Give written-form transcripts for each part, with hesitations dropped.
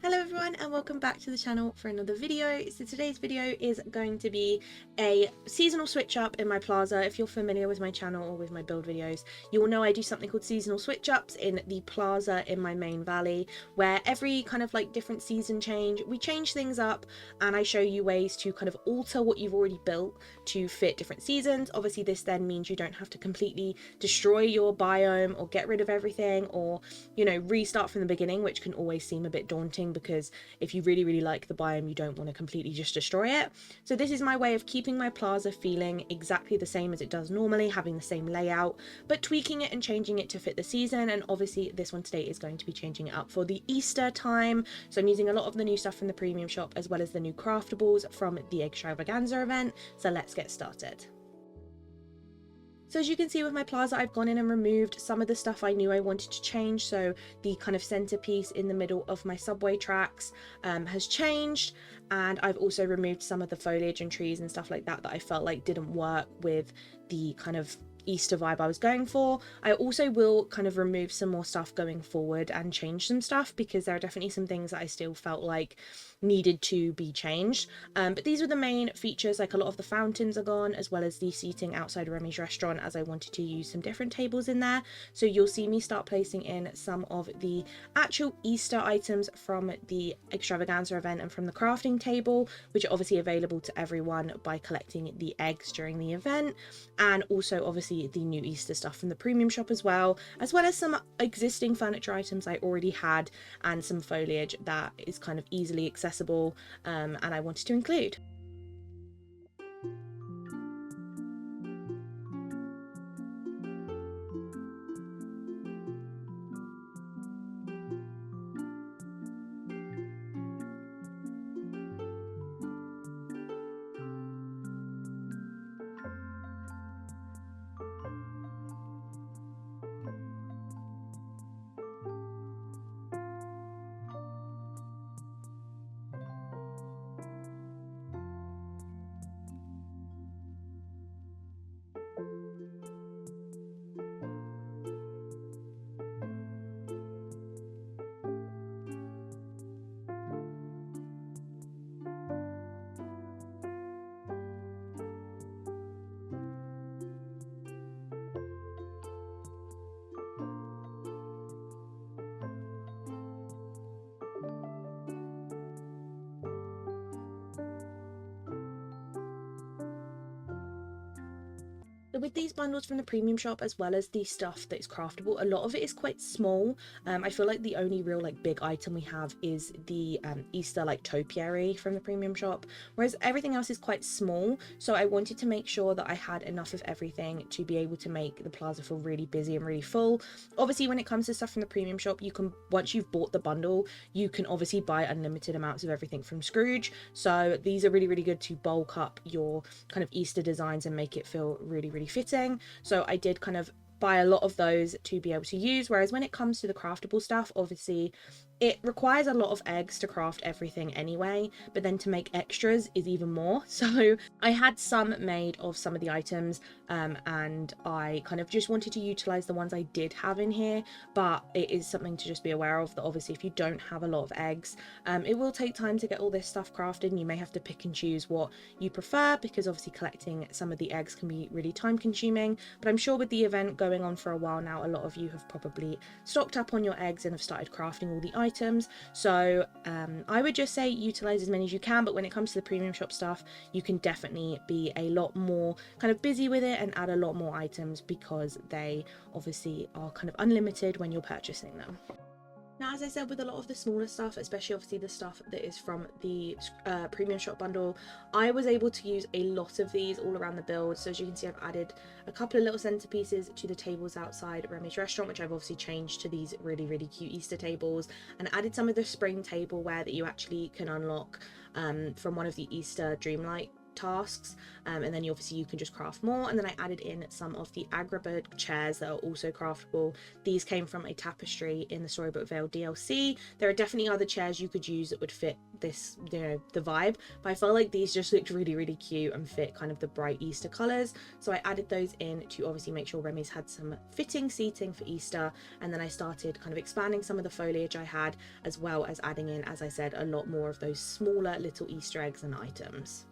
Hello everyone and welcome back to the channel for another video. So today's video is going to be a seasonal switch up in my plaza. If you're familiar with my channel or with my build videos, you will know I do something called seasonal switch ups in the plaza in my main valley, where every kind of like different season change, we change things up and I show you ways to kind of alter what you've already built to fit different seasons. Obviously this then means you don't have to completely destroy your biome or get rid of everything or, you know, restart from the beginning, which can always seem a bit daunting because if you really like the biome, you don't want to completely just destroy it. So this is my way of keeping my plaza feeling exactly the same as it does normally, having the same layout, but tweaking it and changing it to fit the season. And obviously this one today is going to be changing it up for the Easter time. So I'm using a lot of the new stuff from the premium shop as well as the new craftables from the extravaganza event. So let's get started. So as you can see with my plaza, I've gone in and removed some of the stuff I knew I wanted to change. So the kind of centerpiece in the middle of my subway tracks has changed, and I've also removed some of the foliage and trees and stuff like that that I felt like didn't work with the kind of Easter vibe I was going for. I also will kind of remove some more stuff going forward and change some stuff because there are definitely some things that I still felt like needed to be changed, but these were the main features. Like a lot of the fountains are gone, as well as the seating outside Remy's restaurant, as I wanted to use some different tables in there. So you'll see me start placing in some of the actual Easter items from the extravaganza event and from the crafting table, which are obviously available to everyone by collecting the eggs during the event, and also obviously the new Easter stuff from the premium shop as well as some existing furniture items I already had and some foliage that is kind of easily accessible and I wanted to include. With these bundles from the premium shop as well as the stuff that is craftable, a lot of it is quite small. I feel like the only real like big item we have is the Easter like topiary from the premium shop, whereas everything else is quite small. So I wanted to make sure that I had enough of everything to be able to make the plaza feel really busy and really full. Obviously when it comes to stuff from the premium shop, you can, once you've bought the bundle, you can obviously buy unlimited amounts of everything from Scrooge. So these are really good to bulk up your kind of Easter designs and make it feel really fitting. So I did kind of buy a lot of those to be able to use, whereas when it comes to the craftable stuff, obviously it requires a lot of eggs to craft everything anyway, but then to make extras is even more. So I had some made of some of the items and I kind of just wanted to utilize the ones I did have in here, but it is something to just be aware of that obviously if you don't have a lot of eggs, it will take time to get all this stuff crafted and you may have to pick and choose what you prefer, because obviously collecting some of the eggs can be really time consuming. But I'm sure with the event going on for a while now, a lot of you have probably stocked up on your eggs and have started crafting all the items. So I would just say utilize as many as you can, but when it comes to the premium shop stuff, you can definitely be a lot more kind of busy with it and add a lot more items because they obviously are kind of unlimited when you're purchasing them. Now, as I said, with a lot of the smaller stuff, especially obviously the stuff that is from the premium shop bundle, I was able to use a lot of these all around the build. So as you can see, I've added a couple of little centerpieces to the tables outside Remy's restaurant, which I've obviously changed to these really cute Easter tables, and added some of the spring tableware that you actually can unlock from one of the Easter Dreamlight tasks, and then you can just craft more. And then I added in some of the agribird chairs that are also craftable. These came from a tapestry in the Storybook Vale DLC. There are definitely other chairs you could use that would fit this, you know, the vibe, but I felt like these just looked really, really cute and fit kind of the bright Easter colors, so I added those in to obviously make sure Remy's had some fitting seating for Easter. And then I started kind of expanding some of the foliage I had, as well as adding in, as I said, a lot more of those smaller little Easter eggs and items.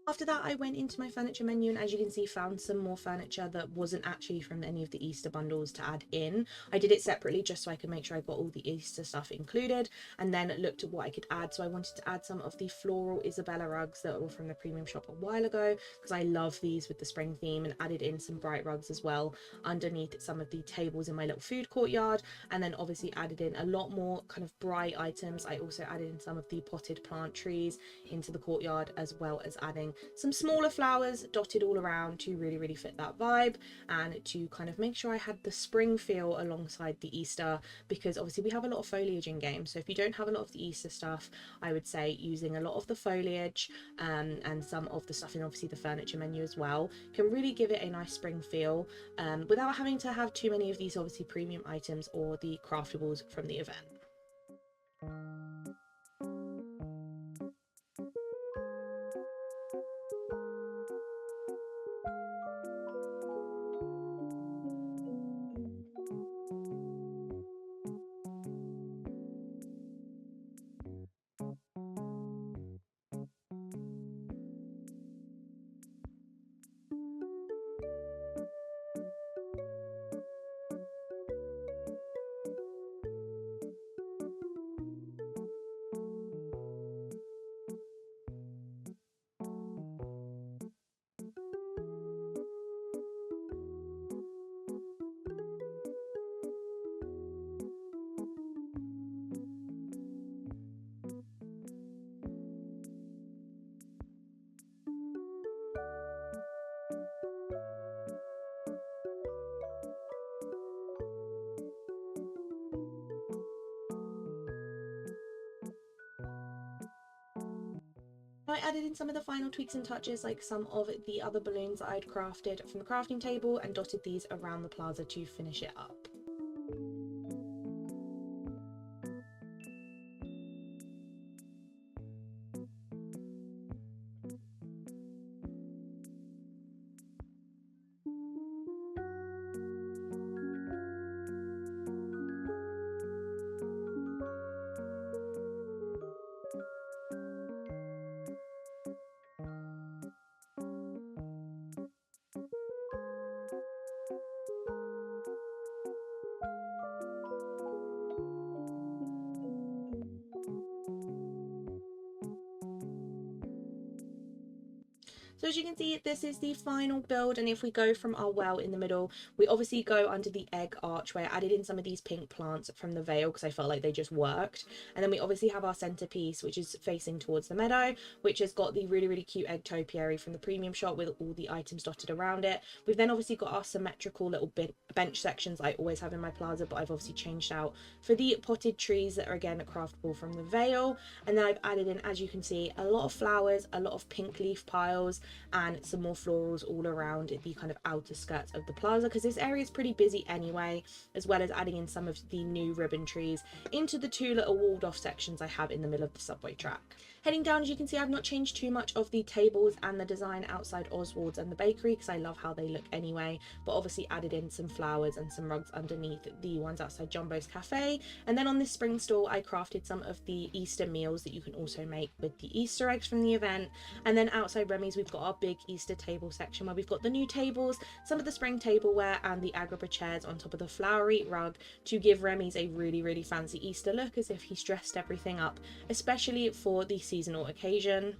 After that, I went into my furniture menu, and as you can see, found some more furniture that wasn't actually from any of the Easter bundles to add in. I did it separately just so I could make sure I got all the Easter stuff included, and then looked at what I could add. So I wanted to add some of the floral Isabella rugs that were from the premium shop a while ago, because I love these with the spring theme, and added in some bright rugs as well underneath some of the tables in my little food courtyard. And then obviously added in a lot more kind of bright items. I also added in some of the potted plant trees into the courtyard, as well as adding some smaller flowers dotted all around to really, really fit that vibe, and to kind of make sure I had the spring feel alongside the Easter, because obviously we have a lot of foliage in game. So if you don't have a lot of the Easter stuff, I would say using a lot of the foliage and some of the stuff in obviously the furniture menu as well can really give it a nice spring feel, without having to have too many of these obviously premium items or the craftables from the event. I added in some of the final tweaks and touches, like some of the other balloons that I'd crafted from the crafting table, and dotted these around the plaza to finish it up. So as you can see, this is the final build, and if we go from our well in the middle, we obviously go under the egg archway. I added in some of these pink plants from the Vale because I felt like they just worked. And then we obviously have our centerpiece, which is facing towards the meadow, which has got the really, really cute egg topiary from the premium shop with all the items dotted around it. We've then obviously got our symmetrical little bench sections I always have in my plaza, but I've obviously changed out for the potted trees that are again craftable from the Vale. And then I've added in, as you can see, a lot of flowers, a lot of pink leaf piles, and some more florals all around the kind of outer skirts of the plaza, because this area is pretty busy anyway, as well as adding in some of the new ribbon trees into the two little walled off sections I have in the middle of the subway track. Heading down, as you can see, I've not changed too much of the tables and the design outside Oswald's and the bakery because I love how they look anyway, but obviously added in some flowers and some rugs underneath the ones outside Jumbo's Cafe. And then on this spring stall, I crafted some of the Easter meals that you can also make with the Easter eggs from the event. And then outside Remy's, we've got our big Easter table section where we've got the new tables, some of the spring tableware and the Agrabah chairs on top of the flowery rug to give Remy's a really fancy Easter look, as if he's dressed everything up, especially for the seasonal occasion.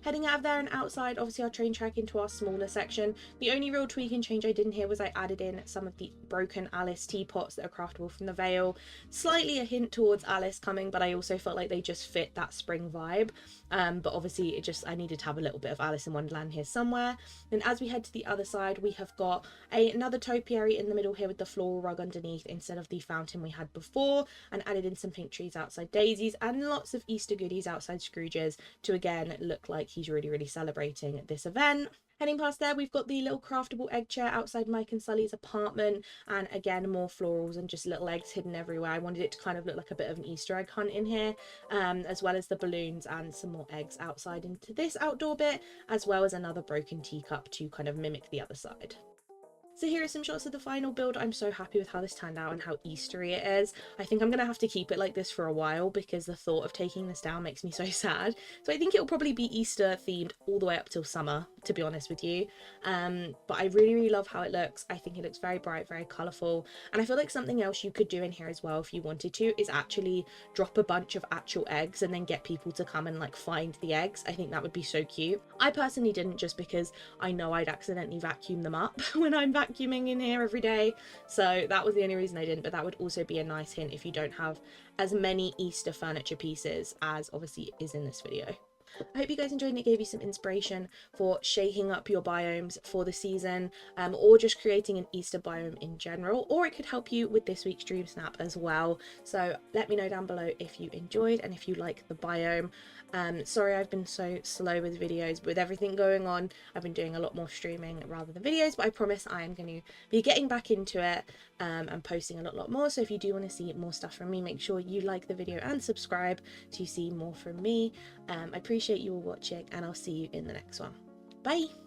Heading out of there and outside, obviously our train track into our smaller section. The only real tweak and change I did in here was I added in some of the broken Alice teapots that are craftable from the Veil. Slightly a hint towards Alice coming, but I also felt like they just fit that spring vibe. But obviously I needed to have a little bit of Alice in Wonderland here somewhere. And as we head to the other side, we have got another topiary in the middle here with the floral rug underneath instead of the fountain we had before, and added in some pink trees outside Daisy's and lots of Easter goodies outside Scrooge's to again look like he's really celebrating this event. Heading past there, we've got the little craftable egg chair outside Mike and Sully's apartment, and again more florals and just little eggs hidden everywhere. I wanted it to kind of look like a bit of an Easter egg hunt in here, as well as the balloons and some more eggs outside into this outdoor bit, as well as another broken teacup to kind of mimic the other side. So here are some shots of the final build. I'm so happy with how this turned out and how Eastery it is. I think I'm going to have to keep it like this for a while because the thought of taking this down makes me so sad. So I think it will probably be Easter themed all the way up till summer, to be honest with you. But I really love how it looks. I think it looks very bright, very colourful. And I feel like something else you could do in here as well if you wanted to is actually drop a bunch of actual eggs and then get people to come and like find the eggs. I think that would be so cute. I personally didn't, just because I know I'd accidentally vacuum them up when I'm vacuuming in here every day, so that was the only reason I didn't. But that would also be a nice hint if you don't have as many Easter furniture pieces as obviously is in this video. I hope you guys enjoyed and it gave you some inspiration for shaking up your biomes for the season, or just creating an Easter biome in general, or it could help you with this week's Dream Snap as well. So let me know down below if you enjoyed and if you like the biome. Sorry I've been so slow with videos, but with everything going on I've been doing a lot more streaming rather than videos, but I promise I am going to be getting back into it and posting a lot more. So if you do want to see more stuff from me, make sure you like the video and subscribe to see more from me. I appreciate you all watching, and I'll see you in the next one. Bye!